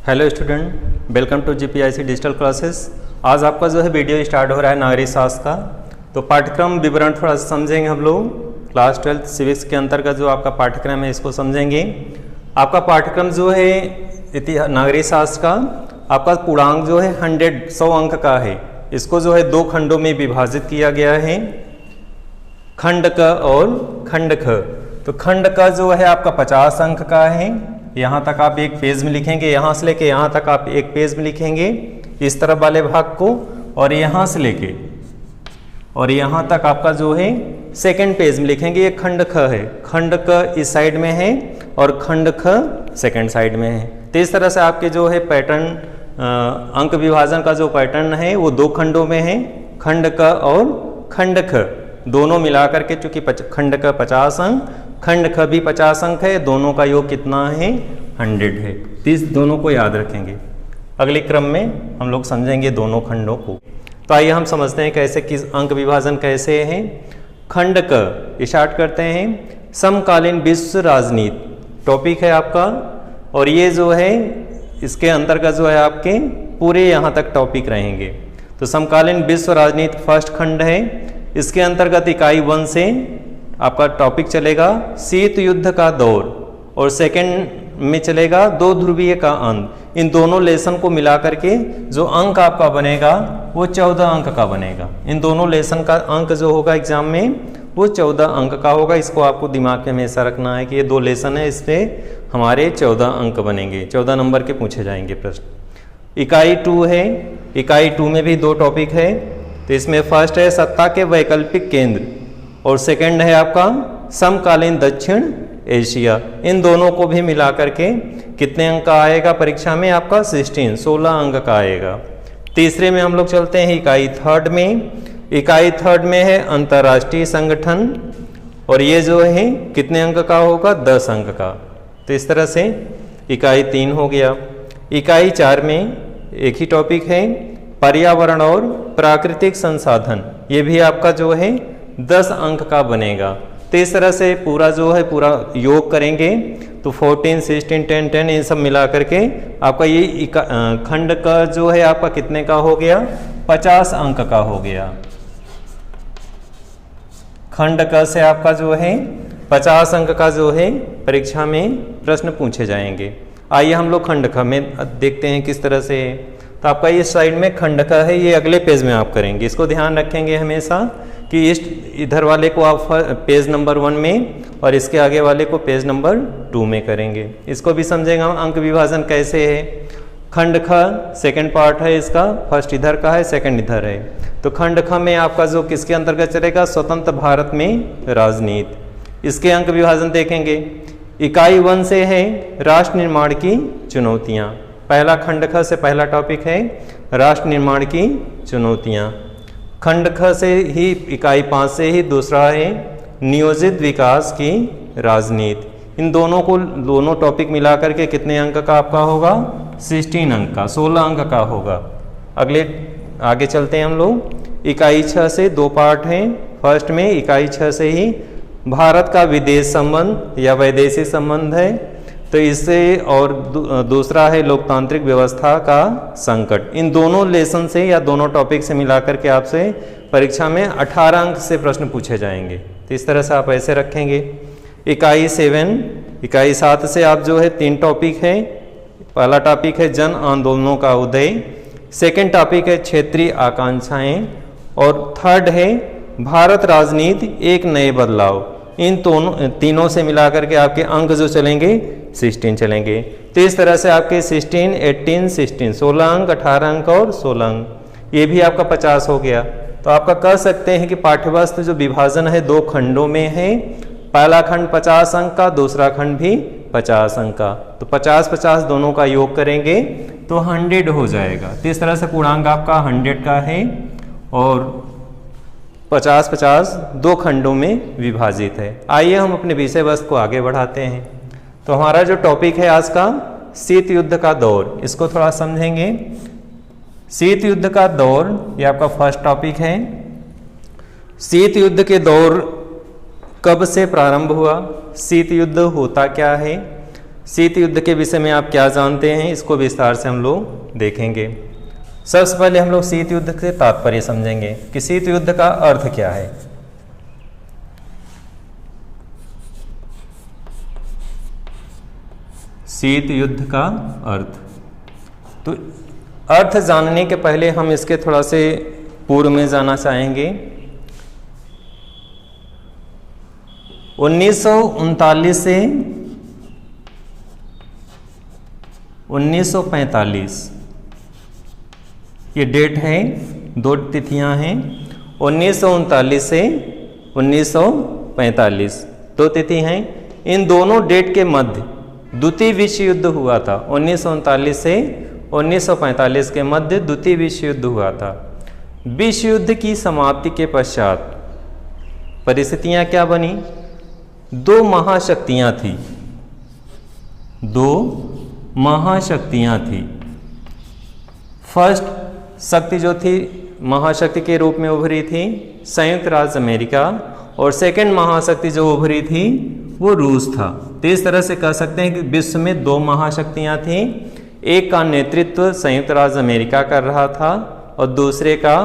Hello student, welcome to GPIC digital classes. आज आपका जो है वीडियो स्टार्ट हो रहा है नागरिक शास्त्र का। तो पाठ्यक्रम विवरण थोड़ा समझेंगे हम लोग। क्लास 12 सिविक्स के अंतर्गत जो आपका पाठ्यक्रम है इसको समझेंगे। आपका पाठ्यक्रम जो है नागरिक शास्त्र का आपका पूर्णांक जो है 100 अंक का है। इसको जो है दो खंडों में विभाजित किया गया है, खंड क और खंड ख। तो खंड का जो है आपका 50 अंक का है। यहाँ तक आप एक पेज में लिखेंगे, यहाँ से लेके यहाँ तक आप एक पेज में लिखेंगे इस तरफ वाले भाग को, और यहाँ से लेके और यहाँ तक आपका जो है सेकंड पेज में लिखेंगे। ये खंड ख है, खंड क इस साइड में है और खंड ख सेकंड साइड में है। तो इस तरह से आपके जो है पैटर्न अंक विभाजन का जो पैटर्न है वो दो खंडों में है, खंड क और खंड ख दोनों मिलाकर के। चूंकि खंड क 50 अंक, खंड ख भी 50 अंक है, दोनों का योग कितना है 100 है। तो इस दोनों को याद रखेंगे। अगले क्रम में हम लोग समझेंगे दोनों खंडों को। तो आइए हम समझते हैं कैसे किस अंक विभाजन कैसे है। खंड क स्टार्ट करते हैं। समकालीन विश्व राजनीति टॉपिक है आपका, और ये जो है इसके अंतर्गत जो है आपके पूरे यहाँ तक टॉपिक रहेंगे। तो समकालीन विश्व राजनीति फर्स्ट खंड है। इसके अंतर्गत इकाई 1 से आपका टॉपिक चलेगा शीत युद्ध का दौर, और सेकंड में चलेगा दो ध्रुवीय का अंत। इन दोनों लेसन को मिला करके जो अंक आपका बनेगा वो 14 अंक का बनेगा। इन दोनों लेसन का अंक जो होगा एग्जाम में वो 14 अंक का होगा। इसको आपको दिमाग में हमेशा रखना है कि ये दो लेसन है, इससे हमारे 14 अंक बनेंगे, 14 नंबर के पूछे जाएंगे प्रश्न। इकाई 2 है। इकाई 2 में भी दो टॉपिक है। तो इसमें फर्स्ट है सत्ता के वैकल्पिक केंद्र, और सेकंड है आपका समकालीन दक्षिण एशिया। इन दोनों को भी मिला करके कितने अंक का आएगा परीक्षा में आपका 16 अंक का आएगा। तीसरे में हम लोग चलते हैं इकाई 3 में। इकाई 3 में है अंतर्राष्ट्रीय संगठन, और ये जो है कितने अंक का होगा 10 अंक का। तो इस तरह से इकाई 3 हो गया। इकाई 4 में एक ही टॉपिक है पर्यावरण और प्राकृतिक संसाधन। ये भी आपका जो है 10 अंक का बनेगा। तो इस तरह से पूरा जो है पूरा योग करेंगे तो 14, 16, 10, 10 इन सब मिला करके आपका ये खंड का जो है आपका कितने का हो गया 50 अंक का हो गया। खंड क से आपका जो है 50 अंक का जो है परीक्षा में प्रश्न पूछे जाएंगे। आइए हम लोग खंड ख में देखते हैं किस तरह से है। तो आपका इस साइड में खंड ख है, ये अगले पेज में आप करेंगे। इसको ध्यान रखेंगे हमेशा कि इधर वाले को आप पेज नंबर 1 में और इसके आगे वाले को पेज नंबर 2 में करेंगे। इसको भी समझेंगे हम अंक विभाजन कैसे है। खंड ख सेकंड पार्ट है इसका, फर्स्ट इधर का है, सेकंड इधर है। तो खंड ख में आपका जो किसके अंतर्गत चलेगा स्वतंत्र भारत में राजनीति। इसके अंक विभाजन देखेंगे। इकाई 1 से है राष्ट्र निर्माण की चुनौतियाँ। पहला खंड ख से पहला टॉपिक है राष्ट्र निर्माण की चुनौतियाँ। खंड ख से ही इकाई 5 से ही दूसरा है नियोजित विकास की राजनीति। इन दोनों टॉपिक मिला करके कितने अंक का आपका होगा 16 अंक का, 16 अंक का होगा। आगे चलते हैं हम लोग। इकाई 6 से दो पार्ट हैं। फर्स्ट में इकाई 6 से ही भारत का विदेश संबंध या वैदेशिक संबंध है, तो इससे, और दूसरा है लोकतांत्रिक व्यवस्था का संकट। इन दोनों लेसन से या दोनों टॉपिक से मिलाकर के आपसे परीक्षा में 18 अंक से प्रश्न पूछे जाएंगे। तो इस तरह से आप ऐसे रखेंगे। इकाई 7 से आप जो है 3 टॉपिक है। पहला टॉपिक है जन आंदोलनों का उदय, सेकंड टॉपिक है क्षेत्रीय आकांक्षाएं, और थर्ड है भारत राजनीति एक नए बदलाव। इन तीनों से मिलाकर के आपके अंक जो चलेंगे 16 चलेंगे। तो इस तरह से आपके 16, 18, 16 16 अंक, 18 अंक और 16 अंक, ये भी आपका 50 हो गया। तो आपका कह सकते हैं कि पाठ्यवस्तु जो विभाजन है दो खंडों में है। पहला खंड 50 अंक का, दूसरा खंड भी 50 अंक का। तो 50-50 दोनों का योग करेंगे तो 100 हो जाएगा। तो इस तरह से पूर्णांक आपका 100 का है, और 50-50 दो खंडों में विभाजित है। आइए हम अपने विषय वस्तु को आगे बढ़ाते हैं। तो हमारा जो टॉपिक है आज का शीत युद्ध का दौर, इसको थोड़ा समझेंगे। शीत युद्ध का दौर ये आपका फर्स्ट टॉपिक है। शीत युद्ध के दौर कब से प्रारंभ हुआ, शीत युद्ध होता क्या है, शीत युद्ध के विषय में आप क्या जानते हैं, इसको विस्तार से हम लोग देखेंगे। सबसे पहले हम लोग शीत युद्ध के तात्पर्य समझेंगे कि शीत युद्ध का अर्थ क्या है। शीत युद्ध का अर्थ, तो अर्थ जानने के पहले हम इसके थोड़ा से पूर्व में जाना चाहेंगे। 1939 से 1945 ये डेट है, दो तिथियां हैं। 1939 से 1945 दो तिथि हैं। इन दोनों डेट के मध्य द्वितीय विश्व युद्ध हुआ था। 1939 से 1945 के मध्य द्वितीय विश्व युद्ध हुआ था। विश्व युद्ध की समाप्ति के पश्चात परिस्थितियां क्या बनी? दो महाशक्तियां थी, दो महाशक्तियां थी। फर्स्ट शक्ति जो थी महाशक्ति के रूप में उभरी थी संयुक्त राज्य अमेरिका, और सेकंड महाशक्ति जो उभरी थी वो रूस था। तो इस तरह से कह सकते हैं कि विश्व में दो महाशक्तियां थीं। एक का नेतृत्व संयुक्त राज्य अमेरिका कर रहा था और दूसरे का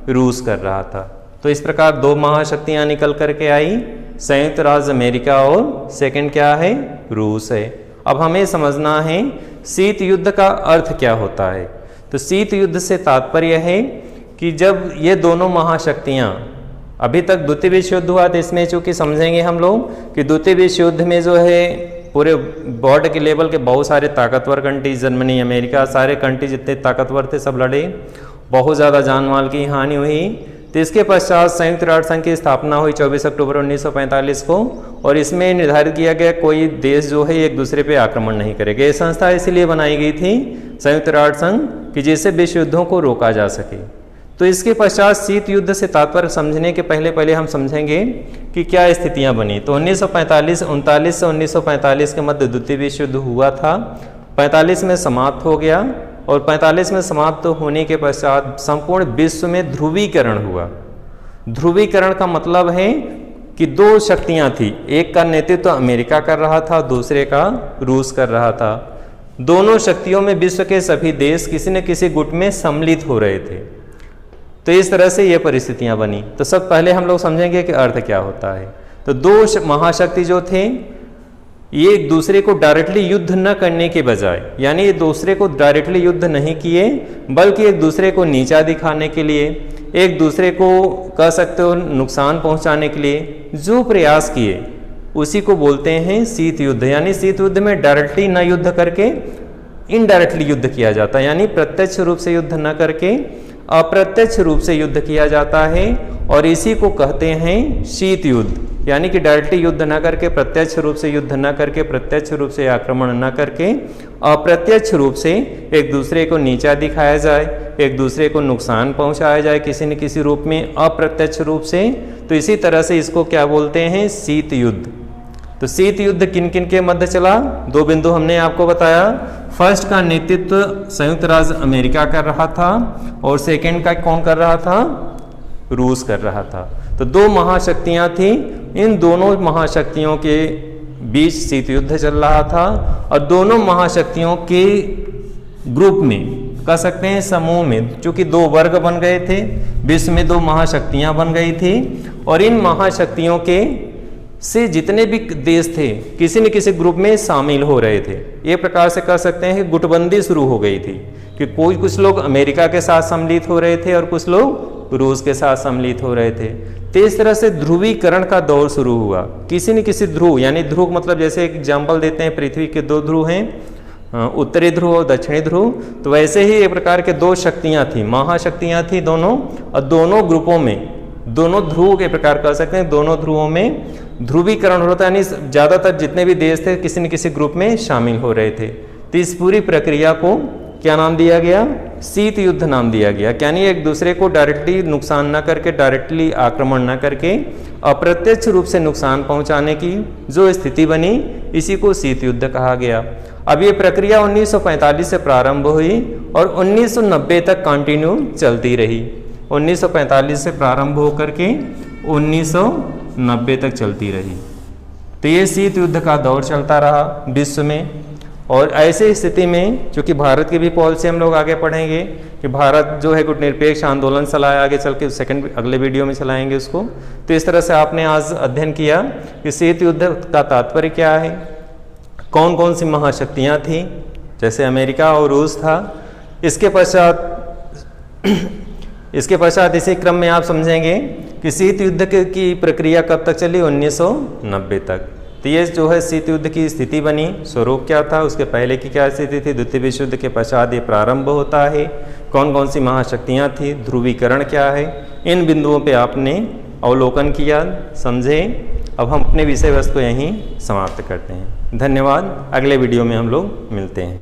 रूस कर रहा था। तो इस प्रकार दो महाशक्तियां निकल करके आई, संयुक्त राज्य अमेरिका और सेकंड क्या है? रूस है। अब हमें समझना है शीत युद्ध का अर्थ क्या होता है। तो शीत युद्ध से तात्पर्य है कि जब ये दोनों महाशक्तियां, अभी तक द्वितीय विश्व युद्ध हुआ, तो इसमें चूंकि समझेंगे हम लोग कि द्वितीय विश्व युद्ध में जो है पूरे वर्ल्ड के लेवल के बहुत सारे ताकतवर कंट्री, जर्मनी, अमेरिका, सारे कंट्री जितने ताकतवर थे सब लड़े, बहुत ज़्यादा जान माल की हानि हुई। तो इसके पश्चात संयुक्त राष्ट्र संघ की स्थापना हुई 24 अक्टूबर 1945 को, और इसमें निर्धारित किया गया कोई देश जो है एक दूसरे पे आक्रमण नहीं करेगा। ये संस्था इसलिए बनाई गई थी संयुक्त राष्ट्र संघ कि जिससे विश्व युद्धों को रोका जा सके। तो इसके पश्चात शीत युद्ध से तात्पर्य समझने के पहले हम समझेंगे कि क्या स्थितियां बनी। तो 1939 से 1945 के मध्य द्वितीय विश्व युद्ध हुआ था। 45 में समाप्त हो गया, और 45 में समाप्त होने के पश्चात संपूर्ण विश्व में ध्रुवीकरण हुआ। ध्रुवीकरण का मतलब है कि दो शक्तियां थी, एक का नेतृत्व अमेरिका कर रहा था, दूसरे का रूस कर रहा था। दोनों शक्तियों में विश्व के सभी देश किसी न किसी गुट में सम्मिलित हो रहे थे। तो इस तरह से ये परिस्थितियां बनी। तो सब पहले हम लोग समझेंगे कि अर्थ क्या होता है। तो दो महाशक्ति जो थे ये एक दूसरे को डायरेक्टली युद्ध न करने के बजाय, यानी एक दूसरे को डायरेक्टली युद्ध नहीं किए, बल्कि एक दूसरे को नीचा दिखाने के लिए, एक दूसरे को कह सकते हो नुकसान पहुंचाने के लिए जो प्रयास किए उसी को बोलते हैं शीत युद्ध। यानी शीत युद्ध में डायरेक्टली न युद्ध करके इनडायरेक्टली युद्ध किया जाता है, यानी प्रत्यक्ष रूप से युद्ध न करके अप्रत्यक्ष रूप से युद्ध किया जाता है, और इसी को कहते हैं शीत युद्ध। यानी कि डायरेक्टली युद्ध न करके, प्रत्यक्ष रूप से युद्ध न करके, प्रत्यक्ष रूप से आक्रमण न करके अप्रत्यक्ष रूप से एक दूसरे को नीचा दिखाया जाए, एक दूसरे को नुकसान पहुंचाया जाए किसी न किसी रूप में अप्रत्यक्ष रूप से। तो इसी तरह से इसको क्या बोलते हैं? शीत युद्ध। तो शीत युद्ध किन किन के मध्य चला? दो बिंदु हमने आपको बताया। फर्स्ट का नेतृत्व संयुक्त राज्य अमेरिका कर रहा था, और सेकंड का कौन कर रहा था? रूस कर रहा था। तो दो महाशक्तियां थी, इन दोनों महाशक्तियों के बीच शीत युद्ध चल रहा था, और दोनों महाशक्तियों के ग्रुप में, कह सकते हैं समूह में, चूंकि दो वर्ग बन गए थे, विश्व में दो महाशक्तियां बन गई थी, और इन महाशक्तियों के से जितने भी देश थे किसी न किसी ग्रुप में शामिल हो रहे थे। ये प्रकार से कह सकते हैं कि गुटबंदी शुरू हो गई थी कि कुछ लोग अमेरिका के साथ सम्मिलित हो रहे थे और कुछ लोग रूस के साथ सम्मिलित हो रहे थे। तो इस तरह से ध्रुवीकरण का दौर शुरू हुआ। किसी न किसी ध्रुव, यानी ध्रुव मतलब जैसे एक एग्जाम्पल देते हैं, पृथ्वी के दो ध्रुव हैं, उत्तरी ध्रुव और दक्षिणी ध्रुव। तो वैसे ही एक प्रकार के दो शक्तियां थी, महाशक्तियां थी दोनों, और दोनों ग्रुपों में, दोनों ध्रुव के प्रकार कह सकते हैं, दोनों ध्रुवों में ध्रुवीकरण होता है, यानी ज़्यादातर जितने भी देश थे किसी न किसी ग्रुप में शामिल हो रहे थे। तो इस पूरी प्रक्रिया को क्या नाम दिया गया? शीत युद्ध नाम दिया गया। यानी एक दूसरे को डायरेक्टली नुकसान न करके, डायरेक्टली आक्रमण न करके अप्रत्यक्ष रूप से नुकसान पहुंचाने की जो स्थिति बनी, इसी को शीत युद्ध कहा गया। अब ये प्रक्रिया 1945 से प्रारंभ हुई और 1990 तक कंटिन्यू चलती रही। 1945 से प्रारंभ होकर के 1990 तक चलती रही। तो ये शीत युद्ध का दौर चलता रहा विश्व में। और ऐसी स्थिति में चूंकि भारत की भी पॉलिसी हम लोग आगे पढ़ेंगे कि भारत जो है गुटनिरपेक्ष आंदोलन चलाया, आगे चल के अगले वीडियो में चलाएंगे उसको। तो इस तरह से आपने आज अध्ययन किया कि शीत युद्ध का तात्पर्य क्या है, कौन कौन सी महाशक्तियाँ थीं, जैसे अमेरिका और रूस था। इसके पश्चात इसी क्रम में आप समझेंगे कि शीत युद्ध की प्रक्रिया कब तक चली, 1990 तक। तो ये जो है शीत युद्ध की स्थिति बनी, स्वरूप क्या था, उसके पहले की क्या स्थिति थी, द्वितीय विश्व युद्ध के पश्चात ये प्रारंभ होता है, कौन कौन सी महाशक्तियाँ थी, ध्रुवीकरण क्या है, इन बिंदुओं पे आपने अवलोकन किया, समझे। अब हम अपने विषय वस्तु यहीं समाप्त करते हैं। धन्यवाद। अगले वीडियो में हम लोग मिलते हैं।